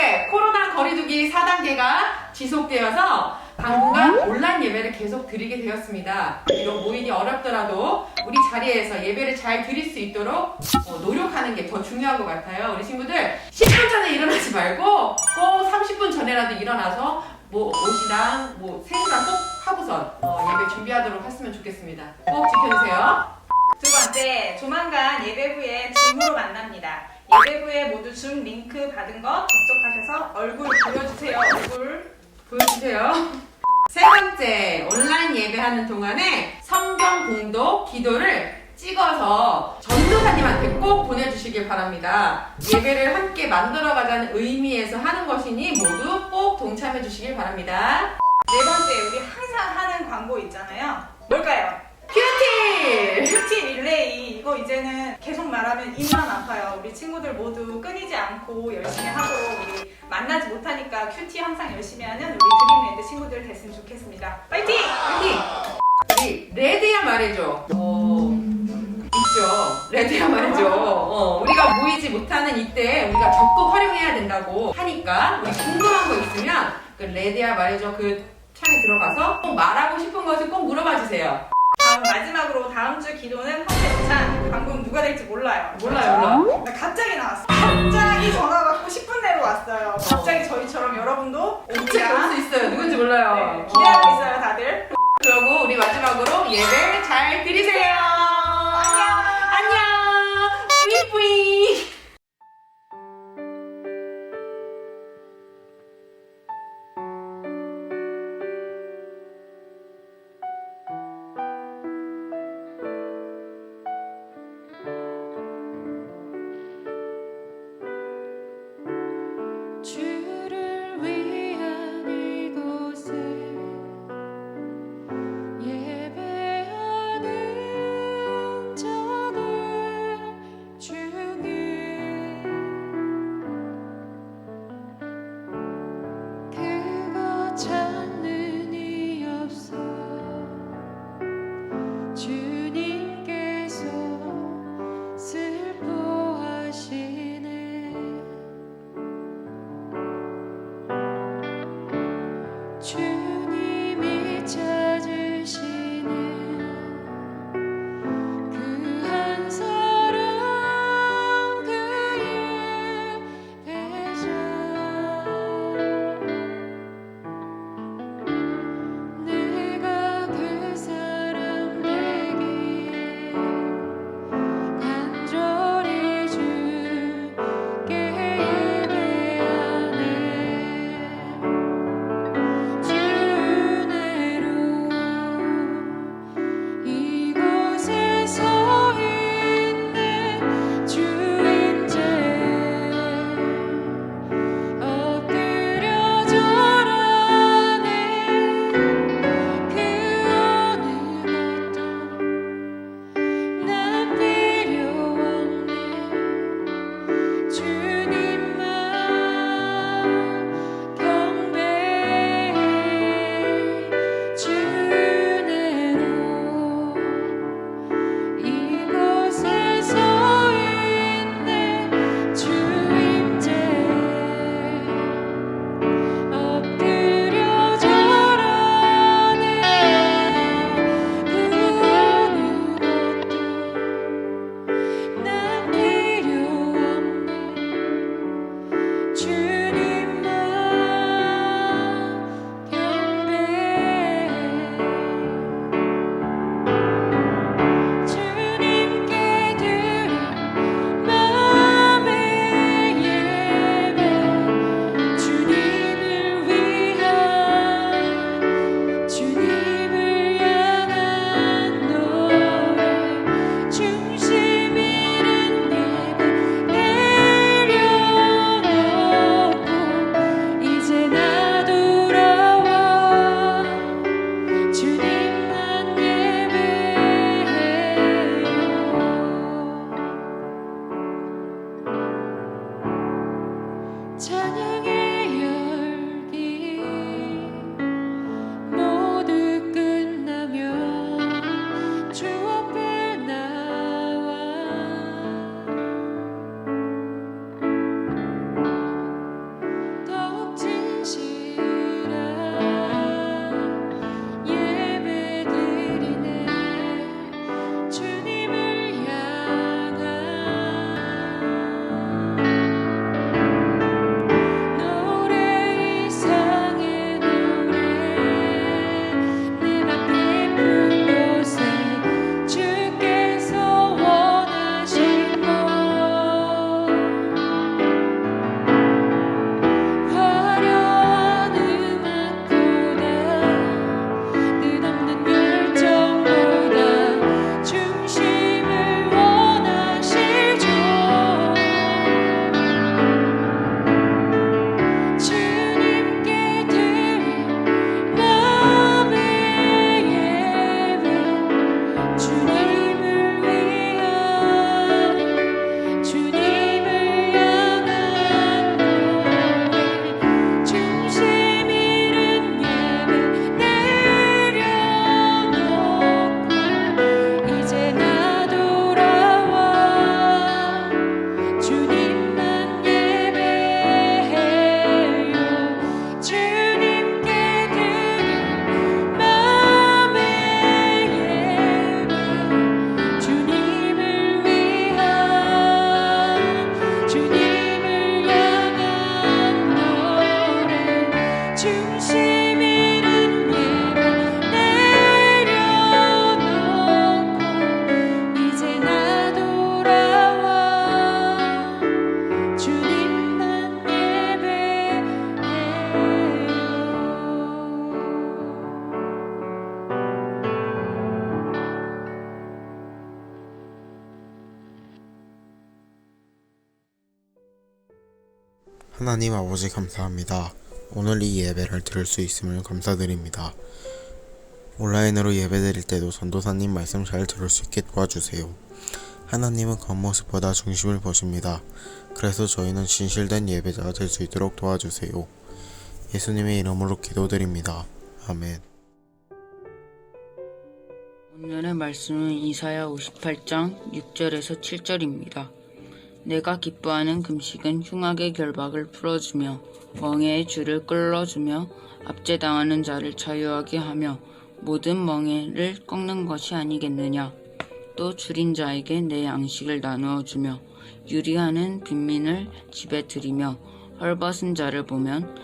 번째, 코로나 거리두기 4단계가 지속되어서 당분간 온라인 예배를 계속 드리게 되었습니다. 비록 모이기 어렵더라도 우리 자리에서 예배를 잘 드릴 수 있도록 노력하는 게 더 중요한 것 같아요. 우리 친구들 10분 전에 일어나지 말고 꼭 30분 전에라도 일어나서 옷이랑 세수랑 꼭 하고선 예배 준비하도록 했으면 좋겠습니다. 꼭 지켜주세요. 두 번째, 조만간 예배 후에 줌으로 만납니다. 예배 후에 모두 줌 링크 받은 것 접속하셔서 얼굴 보여주세요. 얼굴 보여주세요. 세 번째, 온라인 예배하는 동안에 성경 봉독 기도를 찍어서 전도사님한테 꼭 보내주시길 바랍니다. 예배를 함께 만들어가자는 의미에서 하는 것이니 모두 꼭 동참해 주시길 바랍니다. 네 번째, 우리 항상 하는 광고 있잖아요. 뭘까요? 큐티! 큐티 릴레이. 이거 이제는 계속 말하면 입만 아파요. 우리 친구들 모두 끊이지 않고 열심히 하고 우리 만나지 못하니까 큐티 항상 열심히 하는 우리 드림랜드 친구들 됐으면 좋겠습니다. 파이팅! 파이팅! 우리 레드야 말해줘. 있죠. 레드야 말해줘. 우리가 모이지 못하는 이때 우리가 적극 활용해야 된다고 하니까 우리 궁금한 거 있으면 그 레드야 말해줘 그 창에 들어가서 꼭 말하고 싶은 것을 꼭 물어봐 주세요. 마지막으로 다음 주 기도는 황태찬. 방금 누가 될지 몰라요. 몰라요. 갑자기 나왔어요. 갑자기 전화 받고 10분 내로 왔어요. 갑자기 저희처럼 여러분도 갑자기 올 수 있어요. 누군지 몰라요. 네, 기대하고 있어요, 다들. 그리고 우리 마지막으로 예배 잘 드리세요. 안녕. 뿌잉뿌잉. 주를 위한 이곳에 예배하는 자들 중에 그거 찾는 이 없어 주님께서 슬퍼하시네. 주님이 찾으시는 그 한 사람 그의 배자 내가 그 사람 되기에 간절히 주께 예배하네. 주 하나님 아버지 감사합니다. 오늘 이 예배를 들을 수 있음을 감사드립니다. 온라인으로 예배드릴 때도 전도사님 말씀 잘 들을 수 있게 도와주세요. 하나님은 겉모습보다 중심을 보십니다. 그래서 저희는 진실된 예배자가 될 수 있도록 도와주세요. 예수님의 이름으로 기도드립니다. 아멘. 오늘의 말씀은 이사야 58장 6절에서 7절입니다. 내가 기뻐하는 금식은 흉악의 결박을 풀어주며 멍에의 줄을 끌어주며 압제당하는 자를 자유하게 하며 모든 멍에를 꺾는 것이 아니겠느냐. 또 줄인 자에게 내 양식을 나누어 주며 유리하는 빈민을 집에 들이며 헐벗은 자를 보면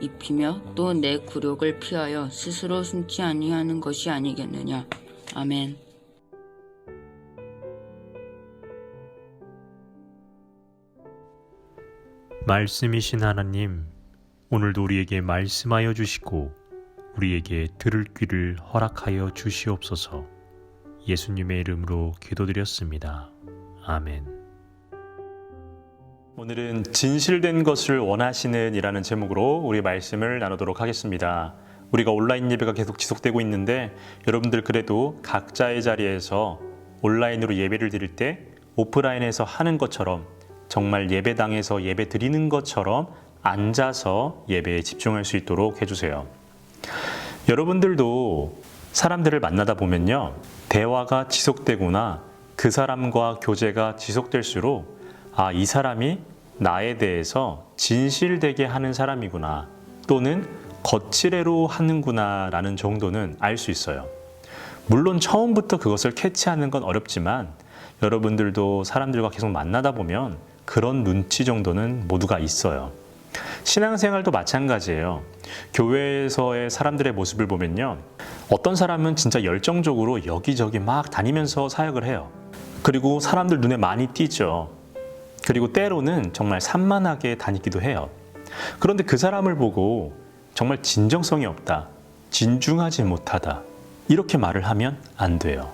입히며 또 내 굴욕을 피하여 스스로 숨지 아니하는 것이 아니겠느냐. 아멘. 말씀이신 하나님, 오늘도 우리에게 말씀하여 주시고 우리에게 들을 귀를 허락하여 주시옵소서. 예수님의 이름으로 기도드렸습니다. 아멘. 오늘은 진실된 것을 원하시는 이라는 제목으로 우리 말씀을 나누도록 하겠습니다. 우리가 온라인 예배가 계속 지속되고 있는데 여러분들 그래도 각자의 자리에서 온라인으로 예배를 드릴 때 오프라인에서 하는 것처럼 정말 예배당에서 예배 드리는 것처럼 앉아서 예배에 집중할 수 있도록 해주세요. 여러분들도 사람들을 만나다 보면요, 대화가 지속되거나 그 사람과 교제가 지속될수록 이 사람이 나에 대해서 진실되게 하는 사람이구나, 또는 거칠애로 하는구나 라는 정도는 알 수 있어요. 물론 처음부터 그것을 캐치하는 건 어렵지만 여러분들도 사람들과 계속 만나다 보면 그런 눈치 정도는 모두가 있어요. 신앙생활도 마찬가지예요. 교회에서의 사람들의 모습을 보면요, 어떤 사람은 진짜 열정적으로 여기저기 막 다니면서 사역을 해요. 그리고 사람들 눈에 많이 띄죠. 그리고 때로는 정말 산만하게 다니기도 해요. 그런데 그 사람을 보고 정말 진정성이 없다, 진중하지 못하다, 이렇게 말을 하면 안 돼요.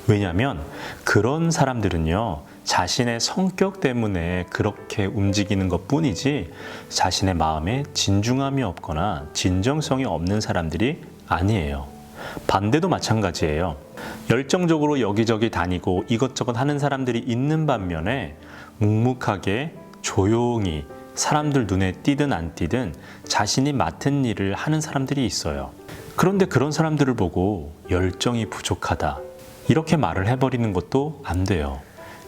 왜냐하면 그런 사람들은요, 자신의 성격 때문에 그렇게 움직이는 것 뿐이지 자신의 마음에 진중함이 없거나 진정성이 없는 사람들이 아니에요. 반대도 마찬가지예요. 열정적으로 여기저기 다니고 이것저것 하는 사람들이 있는 반면에 묵묵하게 조용히 사람들 눈에 띄든 안 띄든 자신이 맡은 일을 하는 사람들이 있어요. 그런데 그런 사람들을 보고 열정이 부족하다, 이렇게 말을 해버리는 것도 안 돼요.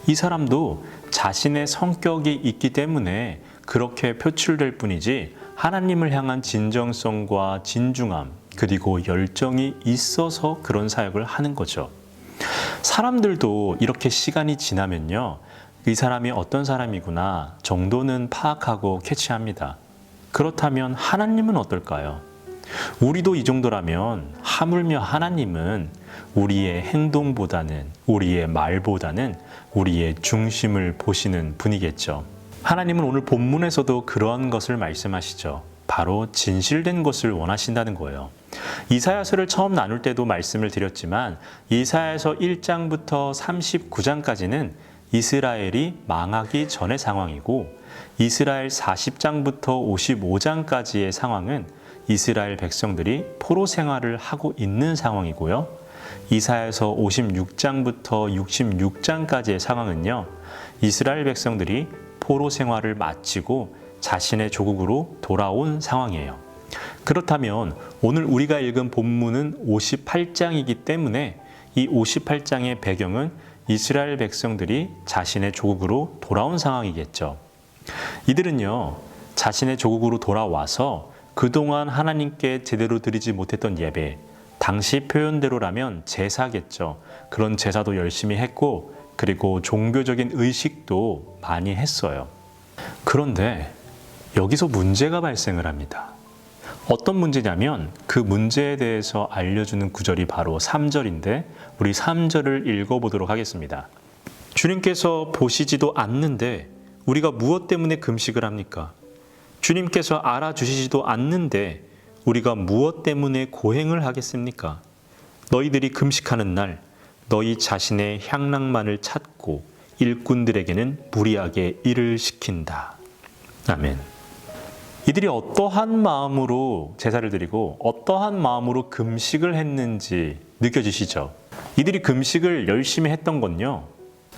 이 사람도 자신의 성격이 있기 때문에 그렇게 표출될 뿐이지 하나님을 향한 진정성과 진중함, 그리고 열정이 있어서 그런 사역을 하는 거죠. 사람들도 이렇게 시간이 지나면요, 이 사람이 어떤 사람이구나 정도는 파악하고 캐치합니다. 그렇다면 하나님은 어떨까요? 우리도 이 정도라면 하물며 하나님은 우리의 행동보다는, 우리의 말보다는 우리의 중심을 보시는 분이겠죠. 하나님은 오늘 본문에서도 그러한 것을 말씀하시죠. 바로 진실된 것을 원하신다는 거예요. 이사야서를 처음 나눌 때도 말씀을 드렸지만 이사야서 1장부터 39장까지는 이스라엘이 망하기 전의 상황이고, 이스라엘 40장부터 55장까지의 상황은 이스라엘 백성들이 포로 생활을 하고 있는 상황이고요. 이사야서 56장부터 66장까지의 상황은요, 이스라엘 백성들이 포로 생활을 마치고 자신의 조국으로 돌아온 상황이에요. 그렇다면 오늘 우리가 읽은 본문은 58장이기 때문에 이 58장의 배경은 이스라엘 백성들이 자신의 조국으로 돌아온 상황이겠죠. 이들은요, 자신의 조국으로 돌아와서 그동안 하나님께 제대로 드리지 못했던 예배, 당시 표현대로라면 제사겠죠. 그런 제사도 열심히 했고, 그리고 종교적인 의식도 많이 했어요. 그런데 여기서 문제가 발생을 합니다. 어떤 문제냐면 그 문제에 대해서 알려주는 구절이 바로 3절인데 우리 3절을 읽어보도록 하겠습니다. 주님께서 보시지도 않는데 우리가 무엇 때문에 금식을 합니까? 주님께서 알아주시지도 않는데 우리가 무엇 때문에 고행을 하겠습니까? 너희들이 금식하는 날 너희 자신의 향락만을 찾고 일꾼들에게는 무리하게 일을 시킨다. 아멘. 이들이 어떠한 마음으로 제사를 드리고 어떠한 마음으로 금식을 했는지 느껴지시죠? 이들이 금식을 열심히 했던 건요,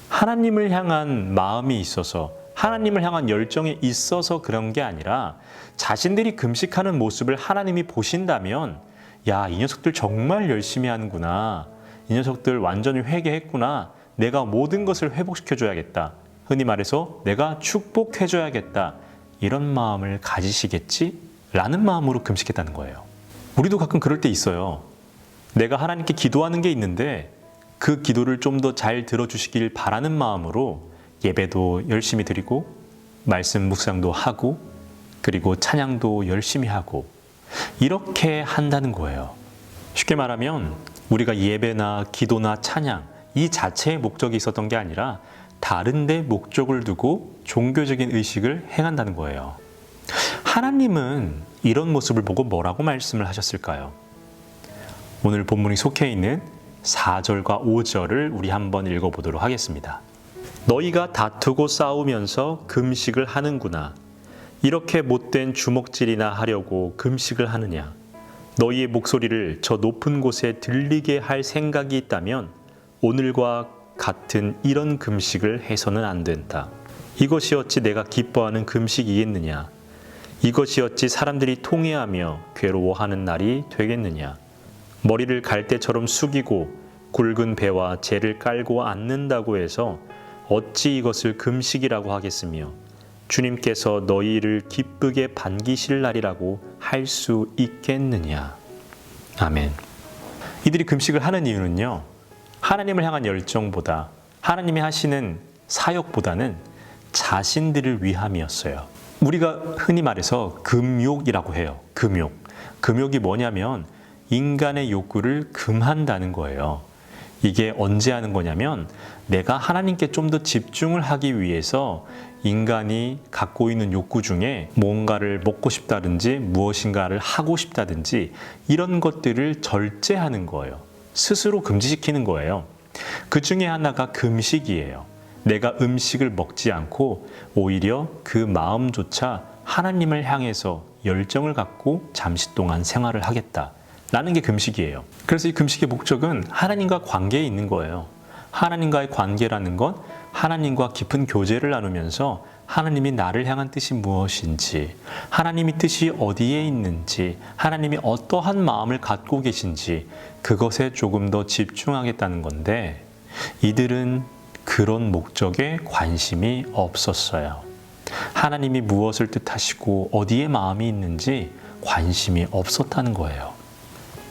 하나님을 향한 마음이 있어서, 하나님을 향한 열정이 있어서 그런 게 아니라 자신들이 금식하는 모습을 하나님이 보신다면, 야, 이 녀석들 정말 열심히 하는구나, 이 녀석들 완전히 회개했구나, 내가 모든 것을 회복시켜줘야겠다, 흔히 말해서 내가 축복해줘야겠다, 이런 마음을 가지시겠지? 라는 마음으로 금식했다는 거예요. 우리도 가끔 그럴 때 있어요. 내가 하나님께 기도하는 게 있는데 그 기도를 좀 더 잘 들어주시길 바라는 마음으로 예배도 열심히 드리고 말씀 묵상도 하고 그리고 찬양도 열심히 하고 이렇게 한다는 거예요. 쉽게 말하면 우리가 예배나 기도나 찬양 이 자체의 목적이 있었던 게 아니라 다른 데 목적을 두고 종교적인 의식을 행한다는 거예요. 하나님은 이런 모습을 보고 뭐라고 말씀을 하셨을까요? 오늘 본문이 속해 있는 4절과 5절을 우리 한번 읽어보도록 하겠습니다. 너희가 다투고 싸우면서 금식을 하는구나. 이렇게 못된 주먹질이나 하려고 금식을 하느냐. 너희의 목소리를 저 높은 곳에 들리게 할 생각이 있다면 오늘과 같은 이런 금식을 해서는 안 된다. 이것이 어찌 내가 기뻐하는 금식이겠느냐. 이것이 어찌 사람들이 통회하며 괴로워하는 날이 되겠느냐. 머리를 갈대처럼 숙이고 굵은 배와 재를 깔고 앉는다고 해서 어찌 이것을 금식이라고 하겠으며 주님께서 너희를 기쁘게 반기실 날이라고 할 수 있겠느냐. 아멘. 이들이 금식을 하는 이유는요, 하나님을 향한 열정보다 하나님이 하시는 사역보다는 자신들을 위함이었어요. 우리가 흔히 말해서 금욕이라고 해요. 금욕. 금욕이 뭐냐면 인간의 욕구를 금한다는 거예요. 이게 언제 하는 거냐면 내가 하나님께 좀 더 집중을 하기 위해서 인간이 갖고 있는 욕구 중에 뭔가를 먹고 싶다든지 무엇인가를 하고 싶다든지 이런 것들을 절제하는 거예요. 스스로 금지시키는 거예요. 그 중에 하나가 금식이에요. 내가 음식을 먹지 않고 오히려 그 마음조차 하나님을 향해서 열정을 갖고 잠시 동안 생활을 하겠다 라는 게 금식이에요. 그래서 이 금식의 목적은 하나님과 관계에 있는 거예요. 하나님과의 관계라는 건 하나님과 깊은 교제를 나누면서 하나님이 나를 향한 뜻이 무엇인지, 하나님이 뜻이 어디에 있는지, 하나님이 어떠한 마음을 갖고 계신지 그것에 조금 더 집중하겠다는 건데 이들은 그런 목적에 관심이 없었어요. 하나님이 무엇을 뜻하시고 어디에 마음이 있는지 관심이 없었다는 거예요.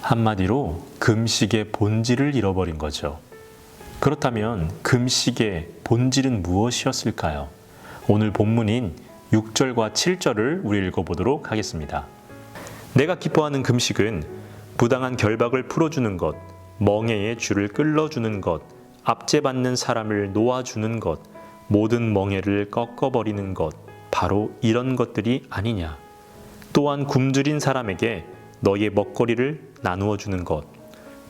한마디로 금식의 본질을 잃어버린 거죠. 그렇다면 금식의 본질은 무엇이었을까요? 오늘 본문인 6절과 7절을 우리 읽어보도록 하겠습니다. 내가 기뻐하는 금식은 부당한 결박을 풀어주는 것, 멍에의 줄을 끌어주는 것, 압제받는 사람을 놓아주는 것, 모든 멍에를 꺾어버리는 것, 바로 이런 것들이 아니냐. 또한 굶주린 사람에게 너희의 먹거리를 나누어 주는 것,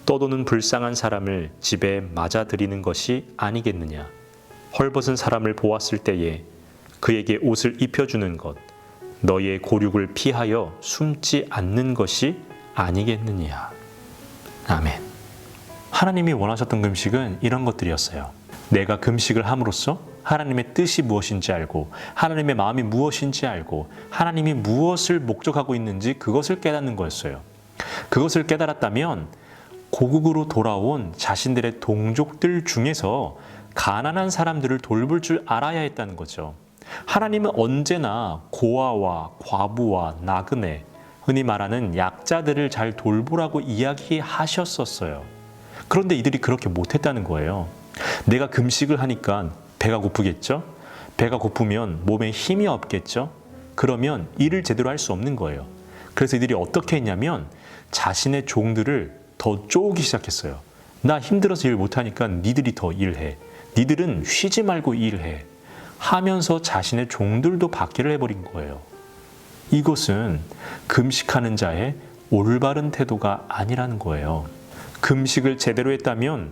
떠도는 불쌍한 사람을 집에 맞아들이는 것이 아니겠느냐. 헐벗은 사람을 보았을 때에 그에게 옷을 입혀주는 것, 너희의 고륙을 피하여 숨지 않는 것이 아니겠느냐. 아멘. 하나님이 원하셨던 금식은 이런 것들이었어요. 내가 금식을 함으로써 하나님의 뜻이 무엇인지 알고 하나님의 마음이 무엇인지 알고 하나님이 무엇을 목적하고 있는지 그것을 깨닫는 거였어요. 그것을 깨달았다면 고국으로 돌아온 자신들의 동족들 중에서 가난한 사람들을 돌볼 줄 알아야 했다는 거죠. 하나님은 언제나 고아와 과부와 나그네, 흔히 말하는 약자들을 잘 돌보라고 이야기하셨었어요. 그런데 이들이 그렇게 못했다는 거예요. 내가 금식을 하니까 배가 고프겠죠? 배가 고프면 몸에 힘이 없겠죠? 그러면 일을 제대로 할 수 없는 거예요. 그래서 이들이 어떻게 했냐면 자신의 종들을 더 쪼우기 시작했어요. 나 힘들어서 일 못하니까 니들이 더 일해. 니들은 쉬지 말고 일해. 하면서 자신의 종들도 박해를 해버린 거예요. 이것은 금식하는 자의 올바른 태도가 아니라는 거예요. 금식을 제대로 했다면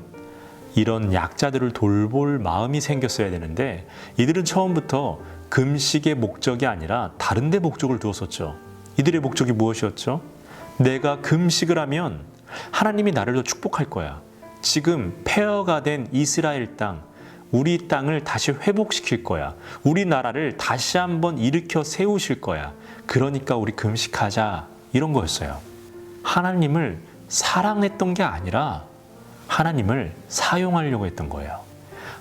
이런 약자들을 돌볼 마음이 생겼어야 되는데 이들은 처음부터 금식의 목적이 아니라 다른 데 목적을 두었었죠. 이들의 목적이 무엇이었죠? 내가 금식을 하면 하나님이 나를 더 축복할 거야. 지금 폐허가 된 이스라엘 땅, 우리 땅을 다시 회복시킬 거야. 우리나라를 다시 한번 일으켜 세우실 거야. 그러니까 우리 금식하자. 이런 거였어요. 하나님을 사랑했던 게 아니라 하나님을 사용하려고 했던 거예요.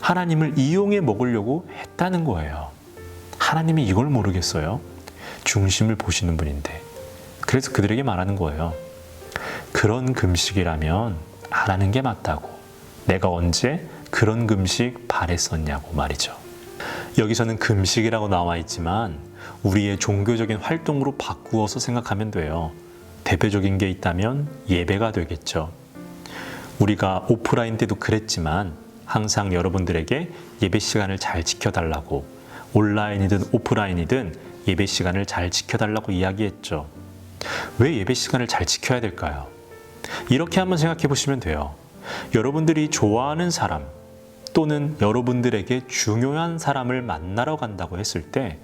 하나님을 이용해 먹으려고 했다는 거예요. 하나님이 이걸 모르겠어요? 중심을 보시는 분인데. 그래서 그들에게 말하는 거예요. 그런 금식이라면 안 하는 게 맞다고. 내가 언제 그런 금식 바랬었냐고 말이죠. 여기서는 금식이라고 나와 있지만 우리의 종교적인 활동으로 바꾸어서 생각하면 돼요. 대표적인 게 있다면 예배가 되겠죠. 우리가 오프라인 때도 그랬지만 항상 여러분들에게 예배 시간을 잘 지켜달라고, 온라인이든 오프라인이든 예배 시간을 잘 지켜달라고 이야기했죠. 왜 예배 시간을 잘 지켜야 될까요? 이렇게 한번 생각해 보시면 돼요. 여러분들이 좋아하는 사람 또는 여러분들에게 중요한 사람을 만나러 간다고 했을 때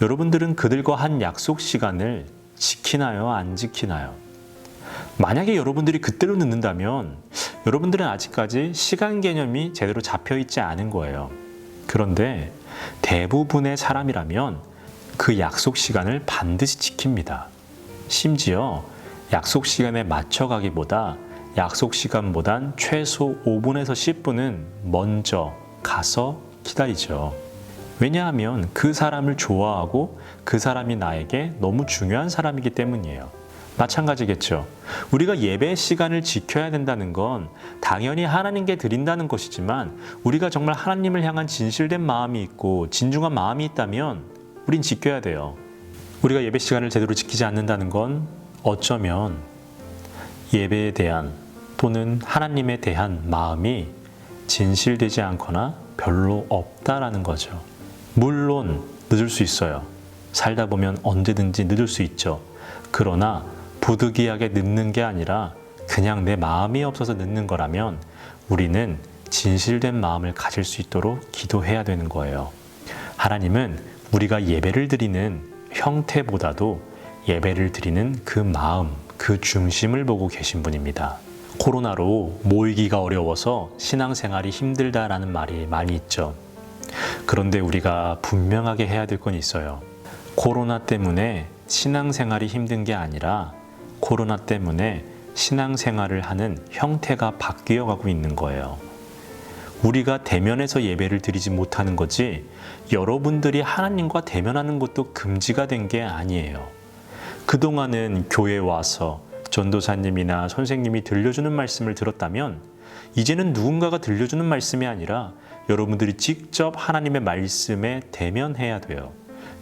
여러분들은 그들과 한 약속 시간을 지키나요? 안 지키나요? 만약에 여러분들이 그때로 늦는다면 여러분들은 아직까지 시간 개념이 제대로 잡혀 있지 않은 거예요. 그런데 대부분의 사람이라면 그 약속 시간을 반드시 지킵니다. 심지어 약속 시간에 맞춰가기보다 약속 시간보단 최소 5분에서 10분은 먼저 가서 기다리죠. 왜냐하면 그 사람을 좋아하고 그 사람이 나에게 너무 중요한 사람이기 때문이에요. 마찬가지겠죠. 우리가 예배 시간을 지켜야 된다는 건 당연히 하나님께 드린다는 것이지만 우리가 정말 하나님을 향한 진실된 마음이 있고 진중한 마음이 있다면 우린 지켜야 돼요. 우리가 예배 시간을 제대로 지키지 않는다는 건 어쩌면 예배에 대한 또는 하나님에 대한 마음이 진실되지 않거나 별로 없다라는 거죠. 물론 늦을 수 있어요. 살다 보면 언제든지 늦을 수 있죠. 그러나 부득이하게 늦는 게 아니라 그냥 내 마음이 없어서 늦는 거라면 우리는 진실된 마음을 가질 수 있도록 기도해야 되는 거예요. 하나님은 우리가 예배를 드리는 형태보다도 예배를 드리는 그 마음, 그 중심을 보고 계신 분입니다. 코로나로 모이기가 어려워서 신앙생활이 힘들다라는 말이 많이 있죠. 그런데 우리가 분명하게 해야 될 건 있어요. 코로나 때문에 신앙생활이 힘든 게 아니라 코로나 때문에 신앙생활을 하는 형태가 바뀌어 가고 있는 거예요. 우리가 대면해서 예배를 드리지 못하는 거지 여러분들이 하나님과 대면하는 것도 금지가 된 게 아니에요. 그동안은 교회에 와서 전도사님이나 선생님이 들려주는 말씀을 들었다면 이제는 누군가가 들려주는 말씀이 아니라 여러분들이 직접 하나님의 말씀에 대면해야 돼요.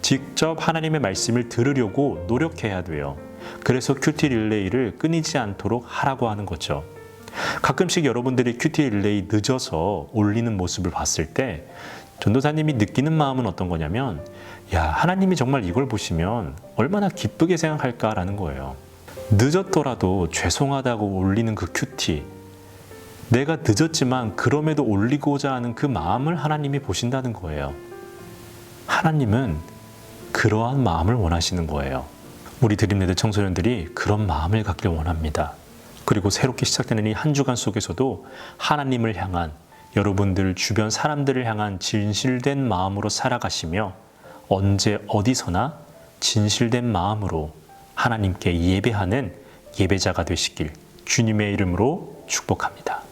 직접 하나님의 말씀을 들으려고 노력해야 돼요. 그래서 큐티 릴레이를 끊이지 않도록 하라고 하는 거죠. 가끔씩 여러분들이 큐티 릴레이 늦어서 올리는 모습을 봤을 때 전도사님이 느끼는 마음은 어떤 거냐면 야, 하나님이 정말 이걸 보시면 얼마나 기쁘게 생각할까라는 거예요. 늦었더라도 죄송하다고 올리는 그 큐티, 내가 늦었지만 그럼에도 올리고자 하는 그 마음을 하나님이 보신다는 거예요. 하나님은 그러한 마음을 원하시는 거예요. 우리 드림레드 청소년들이 그런 마음을 갖길 원합니다. 그리고 새롭게 시작되는 이 한 주간 속에서도 하나님을 향한, 여러분들 주변 사람들을 향한 진실된 마음으로 살아가시며 언제 어디서나 진실된 마음으로 하나님께 예배하는 예배자가 되시길 주님의 이름으로 축복합니다.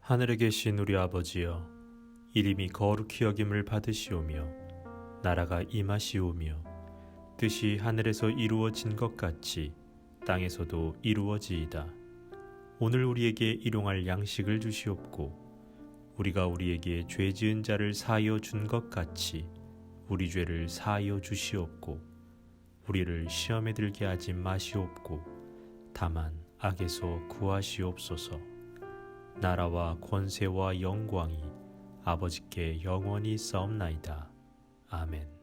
하늘에 계신 우리 아버지여, 이름이 거룩히 여김을 받으시오며 나라가 임하시오며 뜻이 하늘에서 이루어진 것 같이 땅에서도 이루어지이다. 오늘 우리에게 일용할 양식을 주시옵고 우리가 우리에게 죄 지은 자를 사하여 준 것 같이 우리 죄를 사하여 주시옵고 우리를 시험에 들게 하지 마시옵고 다만 악에서 구하시옵소서. 나라와 권세와 영광이 아버지께 영원히 있사옵나이다. 아멘.